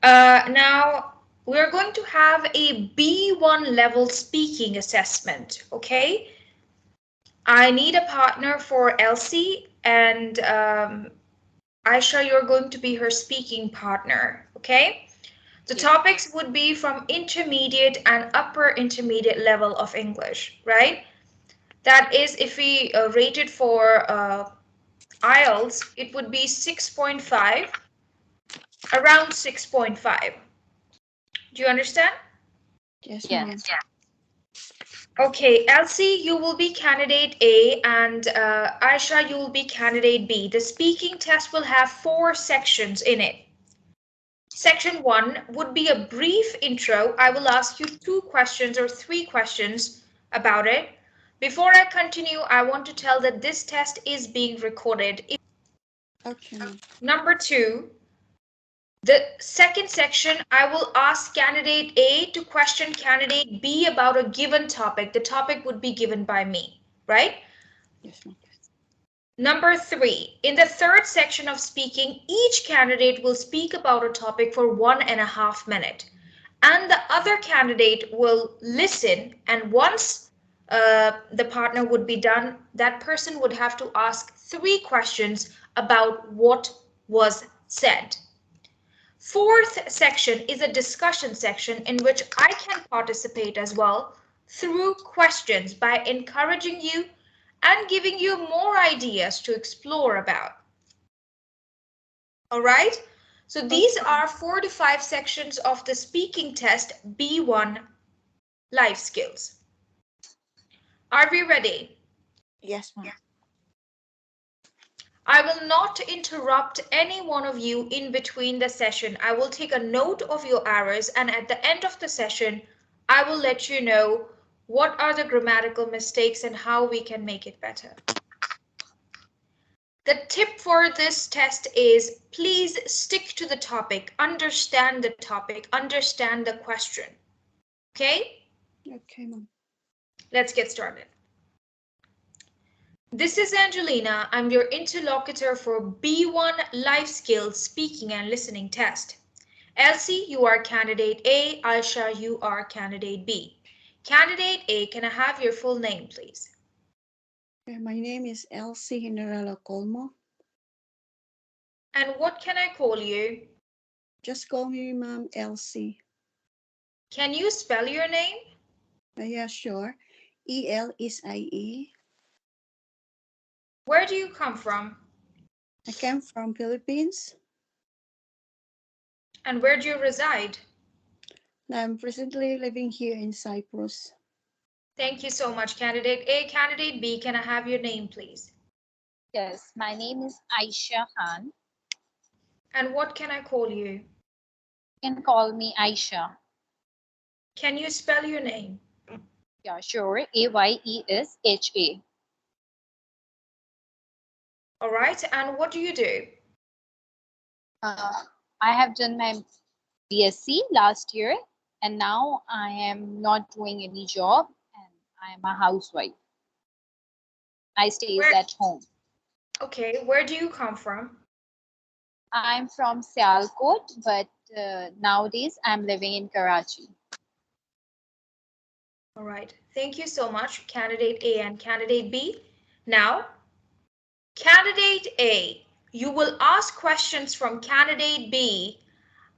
Now we're going to have a B1 level speaking assessment, okay? I need a partner for Elsie, and Aisha, you're going to be her speaking partner, okay? The topics would be from intermediate and upper intermediate level of English, right? That is, if we rate it for IELTS, it would be 6.5, around 6.5. Do you understand? Yes, ma'am. Yes. Okay, Elsie, you will be candidate A, and Aisha, you will be candidate B. The speaking test will have 4 sections in it. Section 1 would be a brief intro. I will ask you 2 questions or 3 questions about it. Before I continue, I want to tell that this test is being recorded. Okay, ma'am. Number 2, the second section, I will ask candidate A to question candidate B about a given topic. The topic would be given by me, right? Yes, ma'am. Number 3, in the third section of speaking, each candidate will speak about a topic for 1.5 minutes. And the other candidate will listen, and once the partner would be done, that person would have to ask 3 questions about what was said. Fourth section is a discussion section in which I can participate as well through questions by encouraging you and giving you more ideas to explore about. All right, so these are 4 to 5 sections of the speaking test B1 life skills. Are we ready? Yes, ma'am. I will not interrupt any one of you in between the session. I will take a note of your errors, and at the end of the session, I will let you know what are the grammatical mistakes and how we can make it better. The tip for this test is please stick to the topic, understand the topic, understand the question. Okay? Okay, ma'am. Let's get started. This is Angelina. I'm your interlocutor for B1 Life Skills Speaking and Listening Test. Elsie, you are candidate A. Aisha, you are candidate B. Candidate A, can I have your full name, please? Okay, my name is Elsie Hinderella Colmo. And what can I call you? Just call me, ma'am, Elsie. Can you spell your name? Yeah, sure. E-L-S-I-E. Where do you come from? I came from Philippines. And where do you reside? I'm presently living here in Cyprus. Thank you so much, candidate A. Candidate B, can I have your name, please? Yes, my name is Aisha Khan. And what can I call you? You can call me Aisha. Can you spell your name? Yeah, sure. Ayesha. All right, and what do you do? I have done my BSc last year, and now I am not doing any job, and I am a housewife. I stays Where? at home. Okay, where do you come from? I'm from Sialkot, but nowadays I'm living in Karachi. All right, thank you so much, candidate A and candidate B. Now, candidate A, you will ask questions from candidate B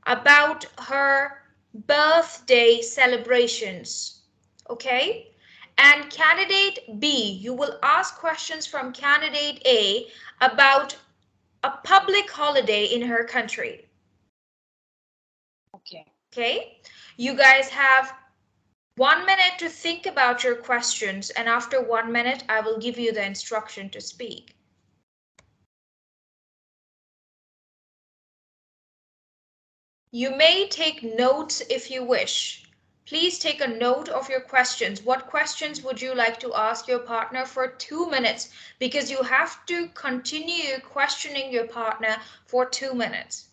about her birthday celebrations, okay? And candidate B, you will ask questions from candidate A about a public holiday in her country. Okay. Okay, you guys have 1 minute to think about your questions, and after 1 minute, I will give you the instruction to speak. You may take notes if you wish. Please take a note of your questions. What questions would you like to ask your partner for 2 minutes? Because you have to continue questioning your partner for 2 minutes.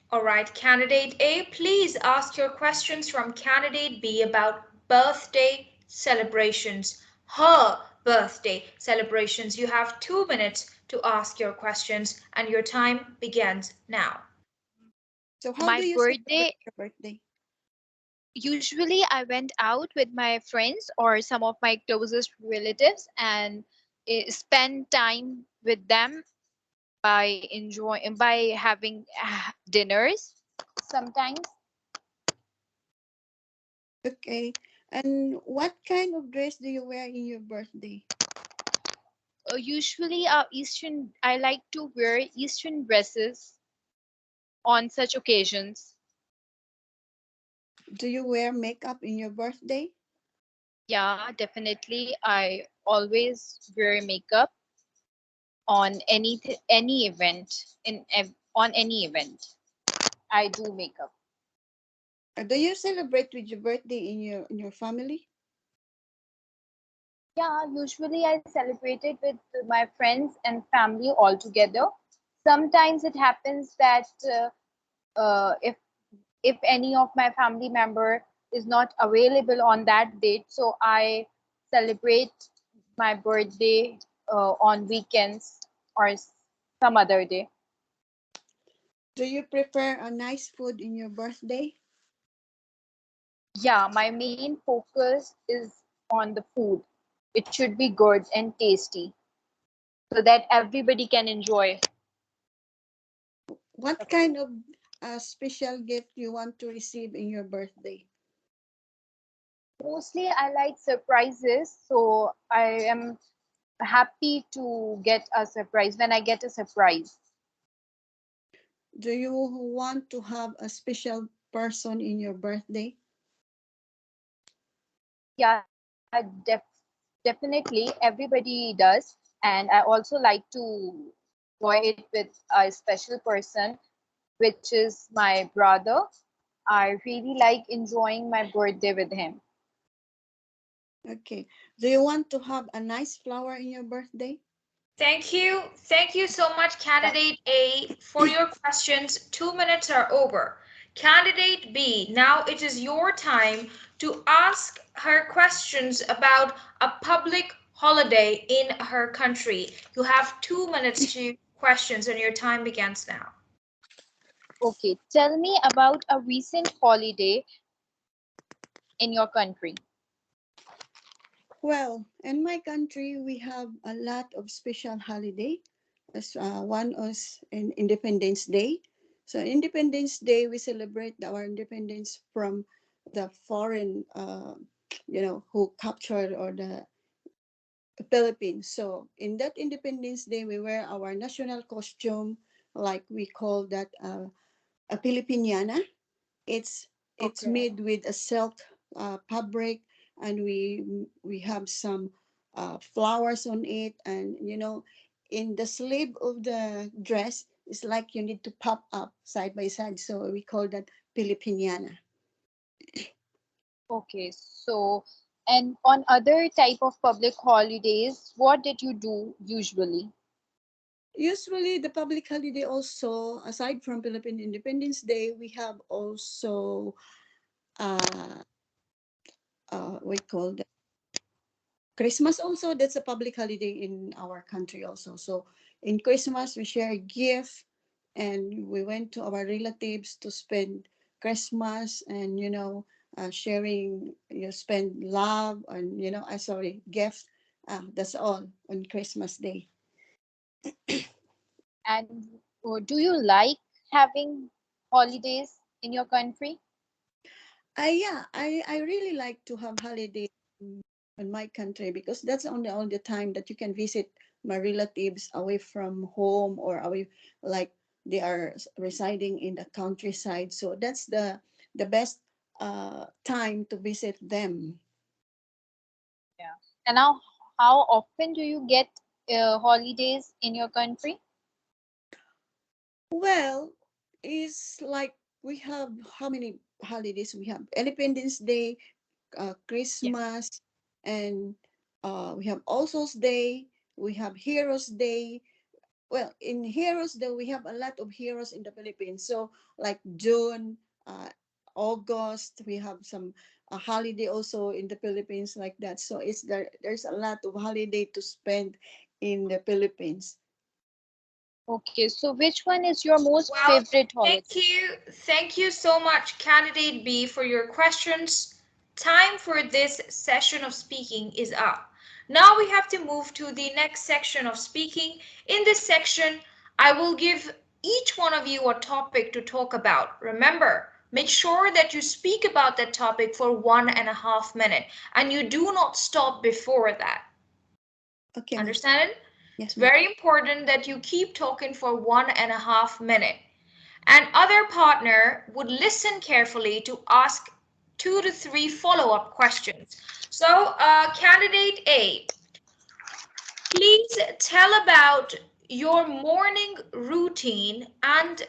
All right, candidate A, please ask your questions from candidate B about birthday celebrations. Her birthday celebrations. You have 2 minutes to ask your questions, and your time begins now. So how My do you celebrate birthday, your birthday? usually I went out with my friends or some of my closest relatives and spend time with them by enjoying by having dinners sometimes. Okay. And what kind of dress do you wear in your birthday? Usually eastern I like to wear eastern dresses on such occasions. Do you wear makeup in your birthday? Yeah, definitely I always wear makeup on any event on any event I do makeup. Do you celebrate with your birthday in your family? Yeah, usually I celebrate it with my friends and family all together. Sometimes it happens that if any of my family member is not available on that date, so I celebrate my birthday on weekends or some other day. Do you prefer a nice food in your birthday? Yeah, my main focus is on the food. It should be good and tasty so that everybody can enjoy. What kind of special gift you want to receive in your birthday? Mostly I like surprises, so I am happy to get a surprise when I get a surprise. Do you want to have a special person in your birthday? Yeah, definitely everybody does, and I also like to enjoy it with a special person, which is my brother. I really like enjoying my birthday with him. Okay. Do you want to have a nice flower in your birthday? Thank you. Thank you so much, Candidate A, for your questions. 2 minutes are over. Candidate B, now it is your time to ask her questions about a public holiday in her country. You have 2 minutes to questions, and your time begins now. Okay, tell me about a recent holiday in your country. Well, in my country, we have a lot of special holiday. As one is in Independence Day. So Independence Day, we celebrate our independence from the foreign, who captured or the Philippines. So in that Independence Day, we wear our national costume, like we call that a Filipiniana. It's Okay. made with a silk fabric, and we have some flowers on it, and in the sleeve of the dress, it's like you need to pop up side by side. So we call that Filipiniana. Okay, so and on other type of public holidays, what did you do usually? Usually, the public holiday also, aside from Philippine Independence Day, we have also uh, we call that Christmas also. That's a public holiday in our country also. So in Christmas, we share gift, and we went to our relatives to spend Christmas, and sharing, spend love, and I sorry, gift. That's all on Christmas Day. And do you like having holidays in your country? I really like to have holiday in my country, because that's only all the time that you can visit my relatives away from home, or away, like they are residing in the countryside. So that's the best time to visit them. Yeah. And now, how often do you get holidays in your country? Well, it's like we have how many holidays we have? Independence Day, Yes. Christmas, and we have All Souls Day. We have Heroes Day. Well, in Heroes Day, we have a lot of heroes in the Philippines. So, like June, uh, August. We have some a holiday also in the Philippines like that. So it's there's a lot of holiday to spend in the Philippines. Okay, so which one is your most Well, favorite thank holiday? you. Thank you so much, Candidate B, for your questions. Time for this session of speaking is up. Now we have to move to the next section of speaking. In this section, I will give each one of you a topic to talk about. Remember, make sure that you speak about that topic for 1.5 minutes and you do not stop before that. Okay, ma'am. Understand? It's Yes, ma'am. very important that you keep talking for 1.5 minutes. And other partner would listen carefully to ask 2 to 3 follow-up questions. So, candidate A, please tell about your morning routine and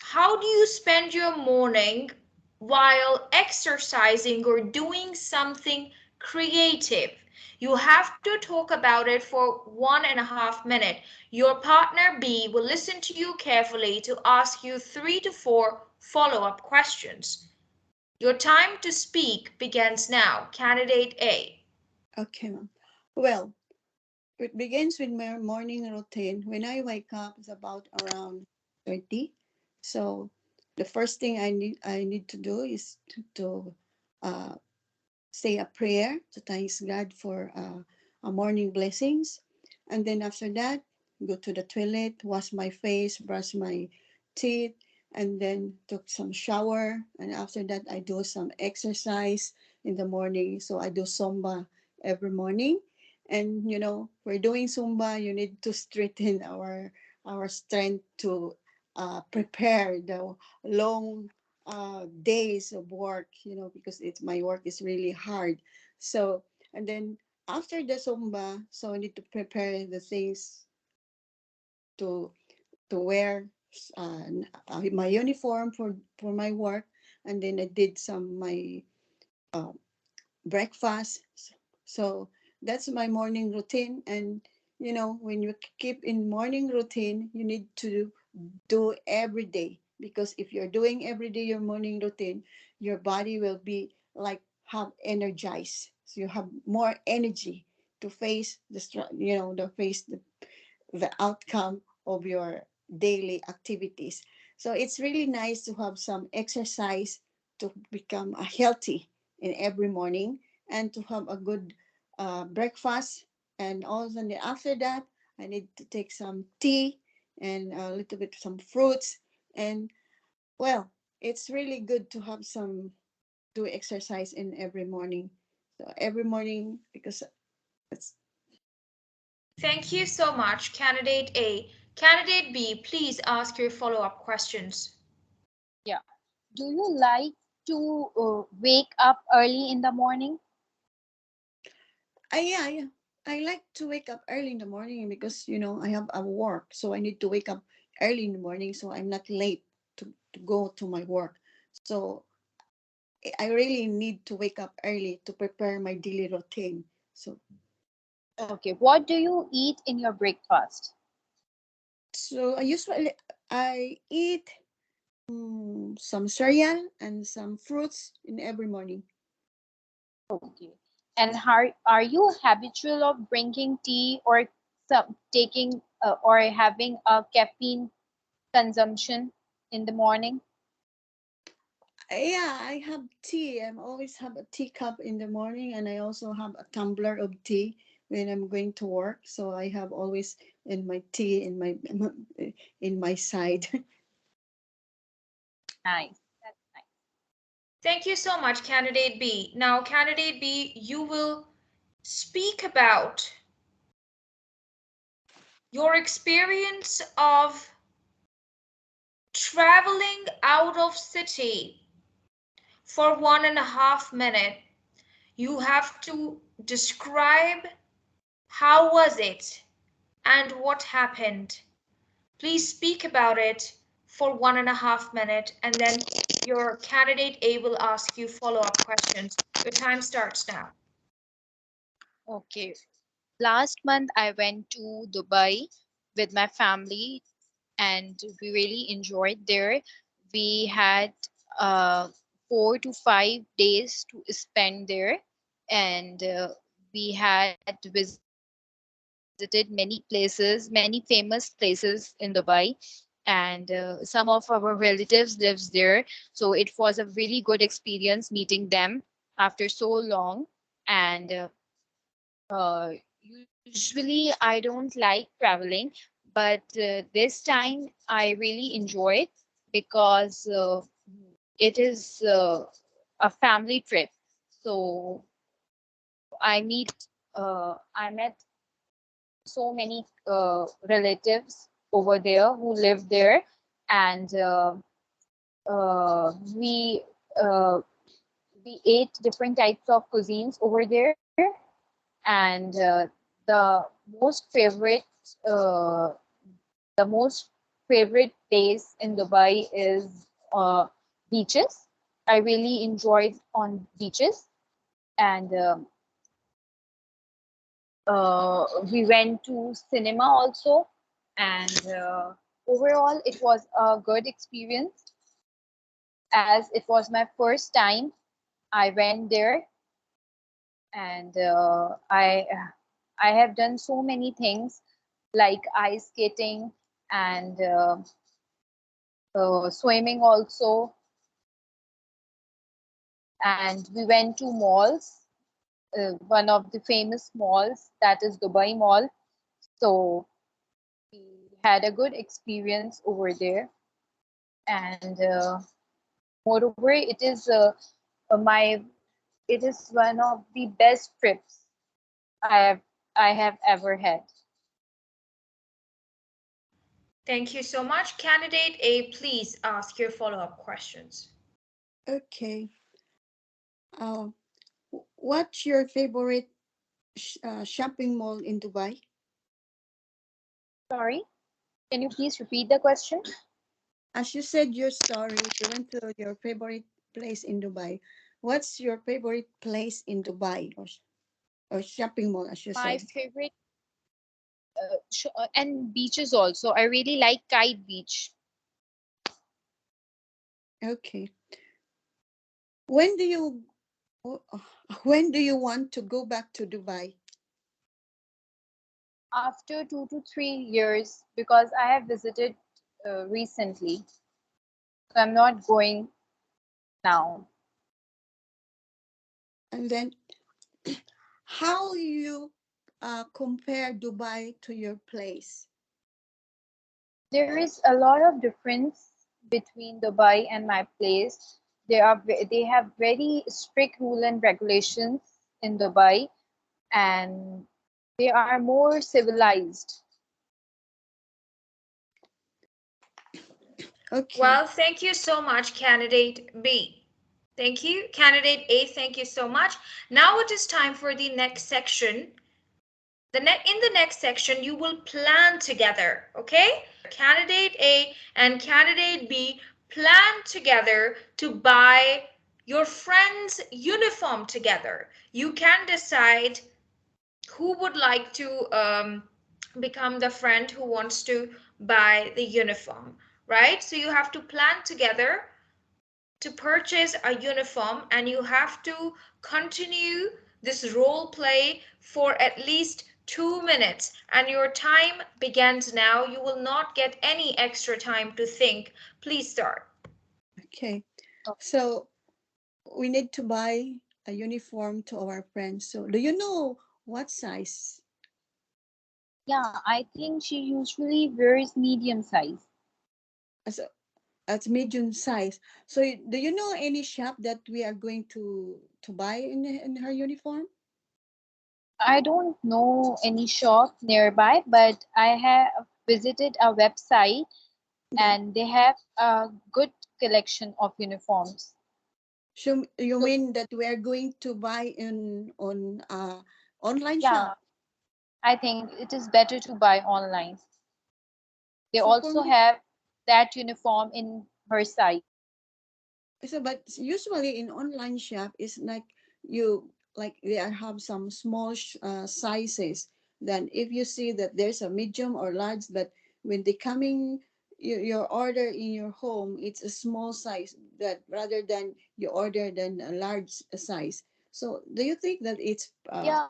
how do you spend your morning while exercising or doing something creative? You have to talk about it for 1.5 minutes. Your partner B will listen to you carefully to ask you 3 to 4 follow-up questions. Your time to speak begins now. Candidate A. Okay, ma'am. Well, it begins with my morning routine. When I wake up, it's about around 30. So the first thing I need to do is to uh, say a prayer to thank God for a morning blessings, and then after that, go to the toilet, wash my face, brush my teeth, and then took some shower. And after that, I do some exercise in the morning. So I do Zumba every morning, and we're doing Zumba. You need to strengthen our strength to prepare the long days of work, because it's my work is really hard. So, and then after the Zumba, so I need to prepare the things to wear my uniform for my work, and then I did some my uh, breakfast. So that's my morning routine. And when you keep in morning routine, you need to do every day, because if you're doing every day your morning routine, your body will be like have energized, so you have more energy to face the face the outcome of your daily activities. So it's really nice to have some exercise to become a healthy in every morning, and to have a good breakfast. And also after that, I need to take some tea and a little bit some fruits. And well, it's really good to have some do exercise in every morning. So every morning, because it's Thank you so much, Candidate A. Candidate B, please ask your follow-up questions. Yeah. Do you like to wake up early in the morning? yeah. I like to wake up early in the morning, because I have a work, so I need to wake up early in the morning so I'm not late to go to my work. So I really need to wake up early to prepare my daily routine. Okay. What do you eat in your breakfast? So I eat some cereal and some fruits in every morning. Okay. And are you habitual of drinking tea or taking or having a caffeine consumption in the morning? Yeah, I have tea. I always have a teacup in the morning, and I also have a tumbler of tea when I'm going to work. So I have always in my tea in my in my side. Nice. That's nice. Thank you so much, Candidate B. Now, Candidate B, you will speak about your experience of traveling out of city for 1.5 minutes. You have to describe how was it and what happened. Please speak about it for 1.5 minutes, and then your candidate A will ask you follow-up questions. Your time starts now. Okay. Last month I went to Dubai with my family and we really enjoyed there. We had uh, 4 to 5 days to spend there, and we had visited many places, many famous places in Dubai, and some of our relatives lives there. So it was a really good experience meeting them after so long. And usually I don't like traveling, but this time I really enjoyed because it is a family trip. So I met so many relatives over there who live there, and we uh, we ate different types of cuisines over there, and the most favorite uh, the most favorite place in Dubai is beaches. I really enjoyed on beaches, and we went to cinema also, and overall it was a good experience as it was my first time I went there, and I have done so many things like ice skating and swimming also, and we went to malls, one of the famous malls, that is Dubai Mall. So we had a good experience over there, and moreover, my it is one of the best trips I have I have ever had. Thank you so much. Candidate A, please ask your follow-up questions. Okay. Uh, what's your favorite shopping mall in Dubai? Sorry, can you please repeat the question? As you said your story, you went to your favorite place in Dubai. What's your favorite place in Dubai, or shopping mall, as you My said? favorite and beaches also. I really like Kite Beach. Okay. When do you when do you want to go back to Dubai? After 2 to 3 years, because I have visited recently, so I'm not going now. And then how you compare Dubai to your place? There is a lot of difference between Dubai and my place. They have very strict rule and regulations in Dubai, and they are more civilized. Okay. Well, thank you so much, candidate B. Thank you. Candidate A, thank you so much. Now it is time for the next section. In the next section, you will plan together, okay? Candidate A and candidate B plan together to buy your friend's uniform together. You can decide who would like to become the friend who wants to buy the uniform, right? So you have to plan together to purchase a uniform, and you have to continue this role play for at least 2 minutes, and your time begins now. You will not get any extra time to think. Please start. Okay. So we need to buy a uniform to our friends. So do you know what size? Yeah, I think she usually wears medium size. As as medium size. So do you know any shop that we are going to buy in her uniform? I don't know any shop nearby, but I have visited a website Yeah. and they have a good collection of uniforms. So you So mean that we are going to buy on online yeah, shop? I think it is better to buy online. They So for also me, have that uniform in her site. so but usually in online shop is like you like they have some small sizes. Then if you see that there's a medium or large, but when they coming your order in your home, it's a small size, that rather than you order than a large size. So do you think that it's Yeah,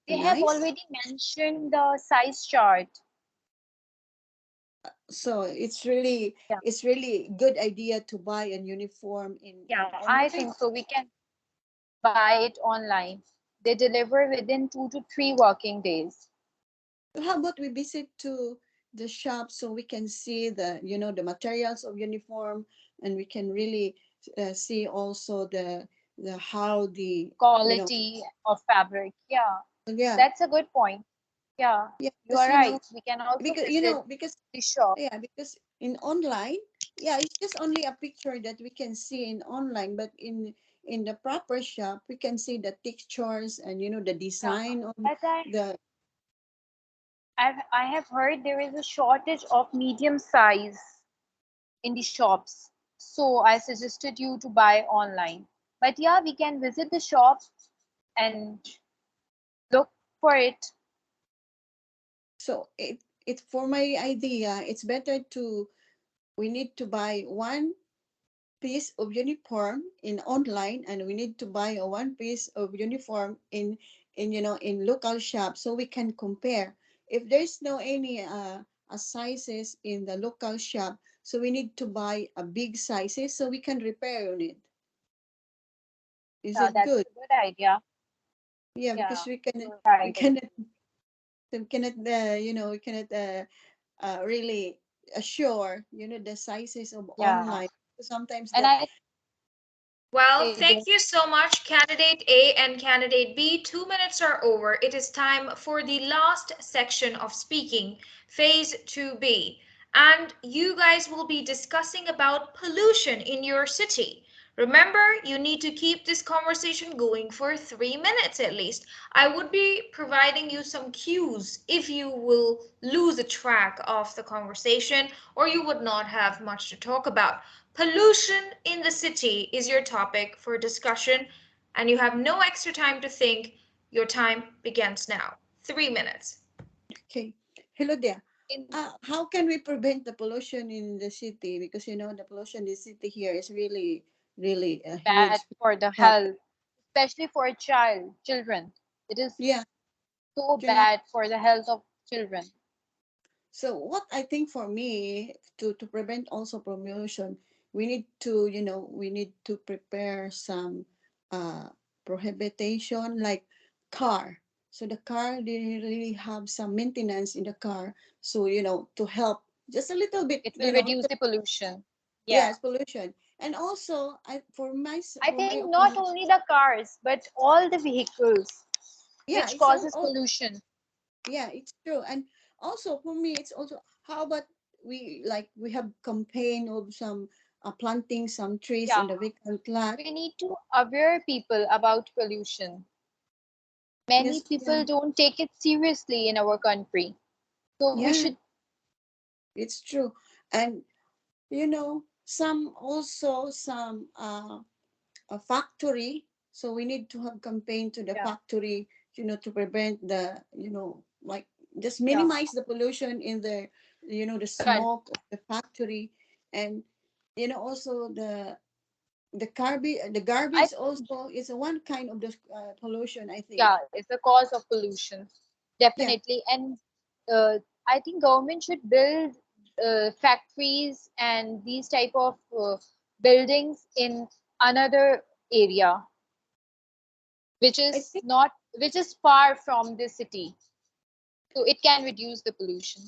they have nice? already mentioned the size chart. So Yeah, it's really good idea to buy a uniform in yeah, I online. think so. We can buy it online. They deliver within 2 to 3 working days. So how about we visit to the shop so we can see the, the materials of uniform, and we can really see also the how the, you know Quality of fabric. Yeah, yeah, that's a good point. Yeah, yeah, you because are right. We can also visit because the shop. yeah, because in online, yeah, it's just only a picture that we can see in online, but in the proper shop we can see the textures and the Yeah, design of but the. I have heard there is a shortage of medium size in the shops. So I suggested you to buy online. But yeah, we can visit the shop and look for it. So it for my idea, it's better to we need to buy one piece of uniform in online, and we need to buy a one piece of uniform in local shop, so we can compare if there's no any sizes in the local shop, so we need to buy a big sizes so we can repair on it. Is Yeah, it that's good? a good idea. Yeah, Yeah, because you're we right. cannot we cannot really assure the sizes of Yeah. online. Sometimes And the I Well, they thank don't. you so much, candidate A and candidate B. 2 minutes are over. It is time for the last section of speaking, phase 2B. And you guys will be discussing about pollution in your city. Remember, you need to keep this conversation going for 3 minutes at least. I would be providing you some cues if you will lose a track of the conversation or you would not have much to talk about. Pollution in the city is your topic for discussion, and you have no extra time to think. Your time begins now. 3 minutes. Okay. Hello there. In How can we prevent the pollution in the city? Because the pollution in the city here is really, really a bad huge for the problem. health, especially for children. It is Yeah, so you know. bad for the health of children. So what I think for me to prevent also pollution, we need to we need to prepare some uh prohibition like car. So the car they really have some maintenance in the car. So to help just a little bit, It will reduce the pollution. Yeah. yes, pollution. And also, I for my think not opinion, only the cars, but all the vehicles yeah, which it's causes all pollution. yeah, it's true. And also for me, it's also how about we have campaign of some planting some trees Yeah, in the vacant lot. we need to aware people about pollution. Many Yes, yeah, people don't take it seriously in our country. So we yeah, should, it's true. And some also some a factory. So we need to have campaign to the yeah, factory, to prevent the, like just yeah. minimize the pollution in the, the Correct. smoke of the factory, and also I the garbage also is a one kind of the pollution, I think. Yeah, it's a cause of pollution, Yeah, definitely. And uh, I think government should build factories and these type of buildings in another area, which I is think. not which is far from the city, so it can reduce the pollution.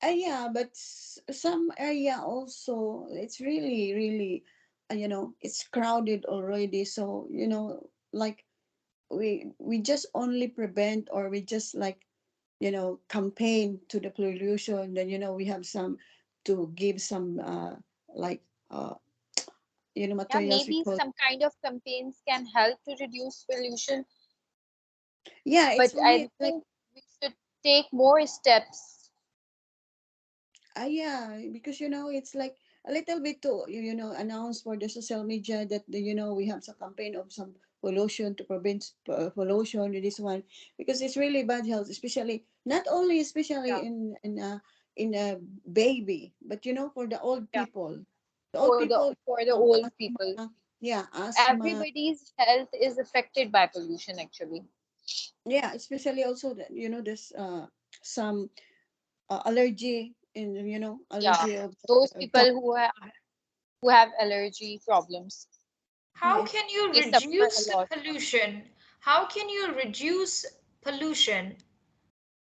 Yeah, but some area also it's really really, it's crowded already. So like we just only prevent, or we just like campaign to the pollution. Then we have some to give some like Yeah, materials we maybe call. some kind of campaigns can help to reduce pollution, Yeah, it's but for me I it's like. think we should take more steps. Yeah, because it's like a little bit to announce for the social media that we have some campaign of some pollution to prevent pollution in this one, because it's really bad health, especially not only especially Yeah, in in a baby, but for the old Yeah, people, the old people for the have old people, asthma. Yeah, asthma. everybody's health is affected by pollution actually. Yeah, especially also that there's some allergy in Yeah, allergy of those the people who have allergy problems, How yes. can you they suffer a reduce lot. pollution? How can you reduce pollution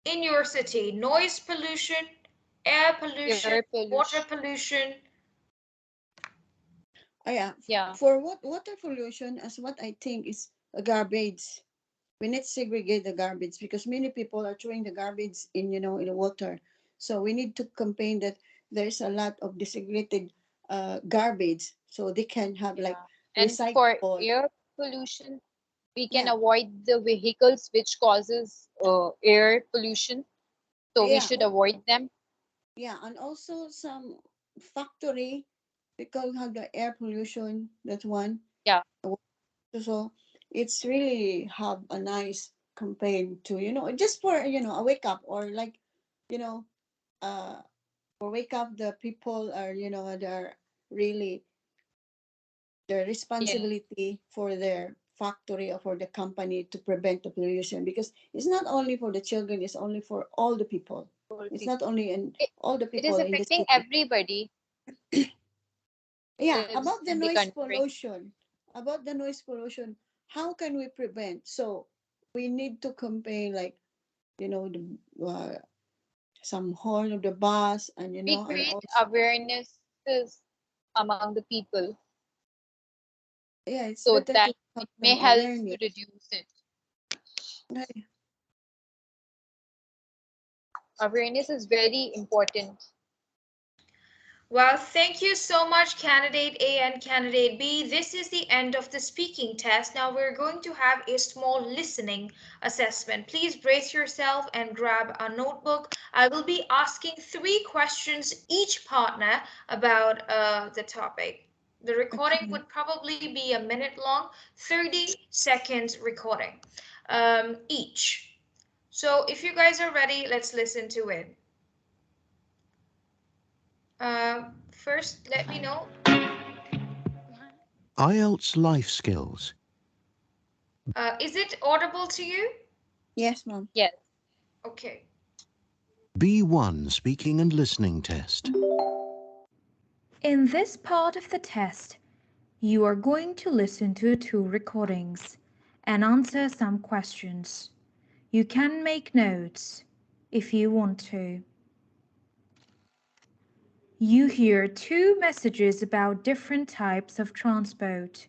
in your city? Noise pollution, air pollution, Air water pollution. pollution. Yeah, Yeah, for what water pollution, as what I think is a garbage. We need to segregate the garbage because many people are throwing the garbage in the water. So we need to campaign that there's a lot of desegregated garbage, so they can have like yeah. And for recyclable. air pollution, we can Yeah, avoid the vehicles which causes air pollution. So we yeah, should avoid them. yeah, and also some factory because have the air pollution. That one. Yeah, So it's really have a nice campaign to just for a wake up or like you know uh for wake up the people are they're really their yeah, responsibility for their factory or for the company to prevent the pollution because it's not only for the children, it's only for all the people. for It's not people. only in It, all the it people is in the affecting city. everybody who Yeah, lives about the in the noise country. pollution, how can we prevent? So we need to campaign like the some horn of the bus and We and create also awarenesses among the people yeah, it's so better that to have it may some help to awareness. reduce it. Right. Awareness is very important. Well, thank you so much, Candidate A and Candidate B. This is the end of the speaking test. Now we're going to have a small listening assessment. Please brace yourself and grab a notebook. I will be asking 3 questions each partner about the topic. The recording Okay. would probably be a minute long, 30 seconds recording each. So if you guys are ready, let's listen to it. First, let me know. IELTS Life Skills Is it audible to you? Yes, mom. Yes. Okay. B1 Speaking and Listening Test. In this part of the test, you are going to listen to 2 recordings and answer some questions. You can make notes if you want to. You hear 2 messages about different types of transport.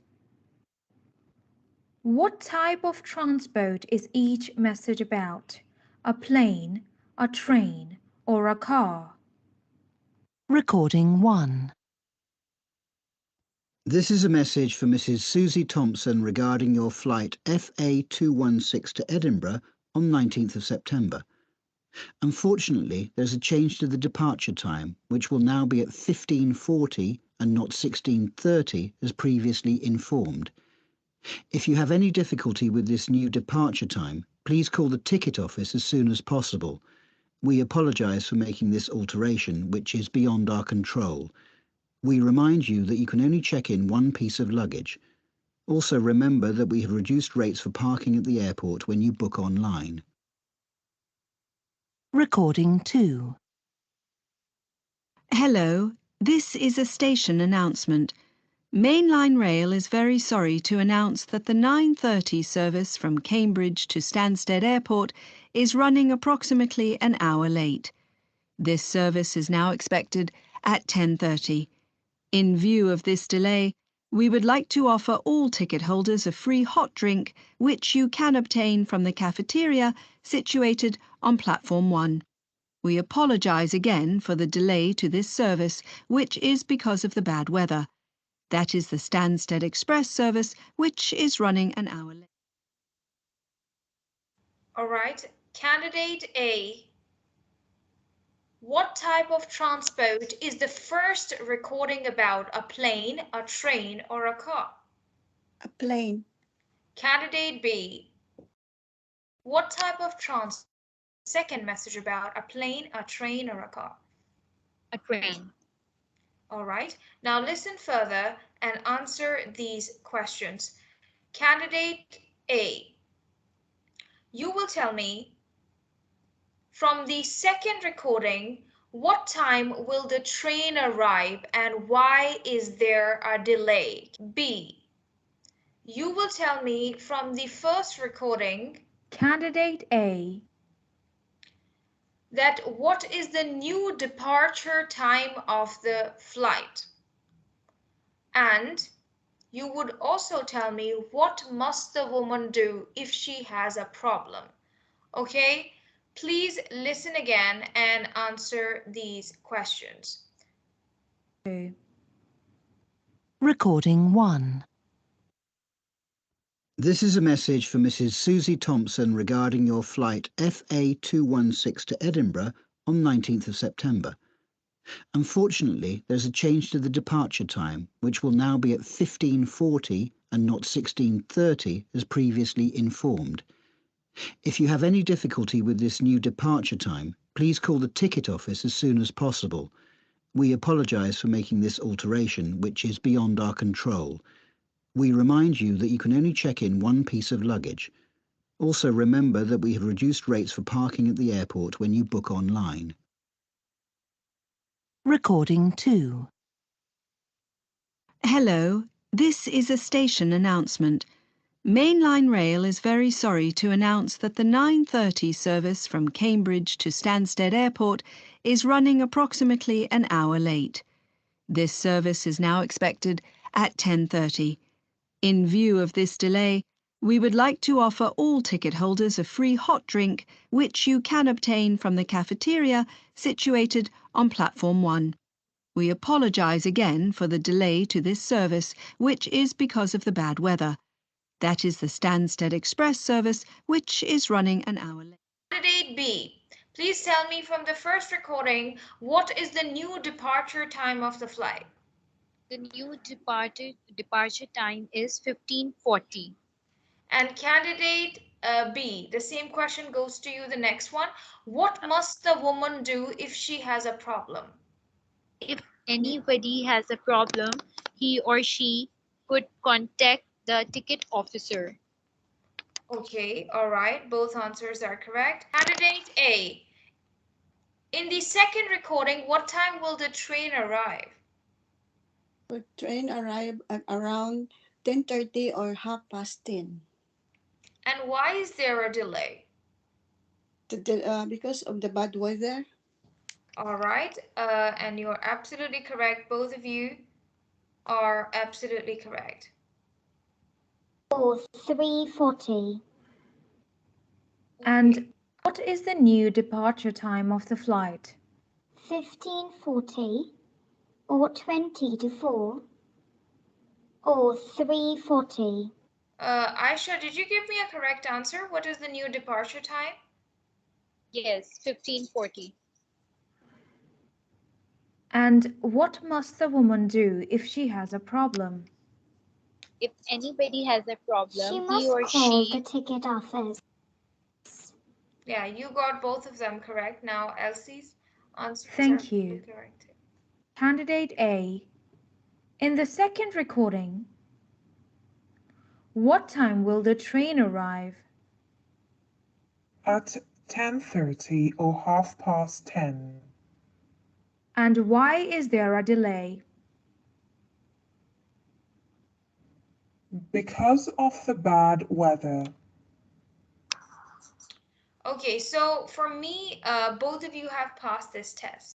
What type of transport is each message about? A plane, a train, or a car? Recording 1. This is a message for Mrs. Susie Thompson regarding your flight FA216 to Edinburgh on 19th of September. Unfortunately, there's a change to the departure time, which will now be at 15:40 and not 16:30 as previously informed. If you have any difficulty with this new departure time, please call the ticket office as soon as possible. We apologise for making this alteration, which is beyond our control. We remind you that you can only check in 1 piece of luggage. Also remember that we have reduced rates for parking at the airport when you book online. Recording 2. Hello, this is a station announcement. Mainline Rail is very sorry to announce that the 9:30 service from Cambridge to Stansted Airport is running approximately an hour late. This service is now expected at 10:30. In view of this delay, we would like to offer all ticket holders a free hot drink, which you can obtain from the cafeteria situated on Platform 1. We apologise again for the delay to this service, which is because of the bad weather. That is the Stansted Express service, which is running an hour late. All right. Candidate A. What type of transport is the first recording about? A plane, a train, or a car? A plane. Candidate B. What type of transport is the second message about? A plane, a train, or a car? A train. All right. Now listen further and answer these questions. Candidate A, you will tell me from the second recording, what time will the train arrive and why is there a delay? B, you will tell me from the first recording, Candidate A, that what is the new departure time of the flight? And you would also tell me what must the woman do if she has a problem. Okay, please listen again and answer these questions. Recording 1. This is a message for Mrs. Susie Thompson regarding your flight FA216 to Edinburgh on 19th of September. Unfortunately, there's a change to the departure time, which will now be at 15:40 and not 16:30 as previously informed. If you have any difficulty with this new departure time, please call the ticket office as soon as possible. We apologise for making this alteration, which is beyond our control. We remind you that you can only check in one piece of luggage. Also remember that we have reduced rates for parking at the airport when you book online. Recording 2. Hello, this is a station announcement. Mainline Rail is very sorry to announce that the 9:30 service from Cambridge to Stansted Airport is running approximately an hour late. This service is now expected at 10:30. In view of this delay, we would like to offer all ticket holders a free hot drink, which you can obtain from the cafeteria situated on Platform 1. We apologise again for the delay to this service, which is because of the bad weather. That is the Stansted Express service, which is running an hour late. Candidate B, please tell me from the first recording, what is the new departure time of the flight? The new departure time is 15:40. And candidate B, the same question goes to you, the next one. What must the woman do if she has a problem? If anybody has a problem, he or she could contact the ticket officer. Okay, all right, both answers are correct. Candidate A, in the second recording, what time will the train arrive? The train arrive at around 10:30 or 10:30. And why is there a delay? Because of the bad weather. All right, and you're absolutely correct. Both of you are absolutely correct. Or 3:40. And what is the new departure time of the flight? 15:40 or 20 to 4 or 3:40. Aisha, did you give me a correct answer? What is the new departure time? Yes, 15:40. And what must the woman do if she has a problem? If anybody has a problem, She he must or call she the ticket office. Yeah, you got both of them correct. Now, Elsie's answers Thank are you. correct. Candidate A, in the second recording, what time will the train arrive? At 10:30 or 10:30. And why is there a delay? Because of the bad weather. Okay, so for me, both of you have passed this test.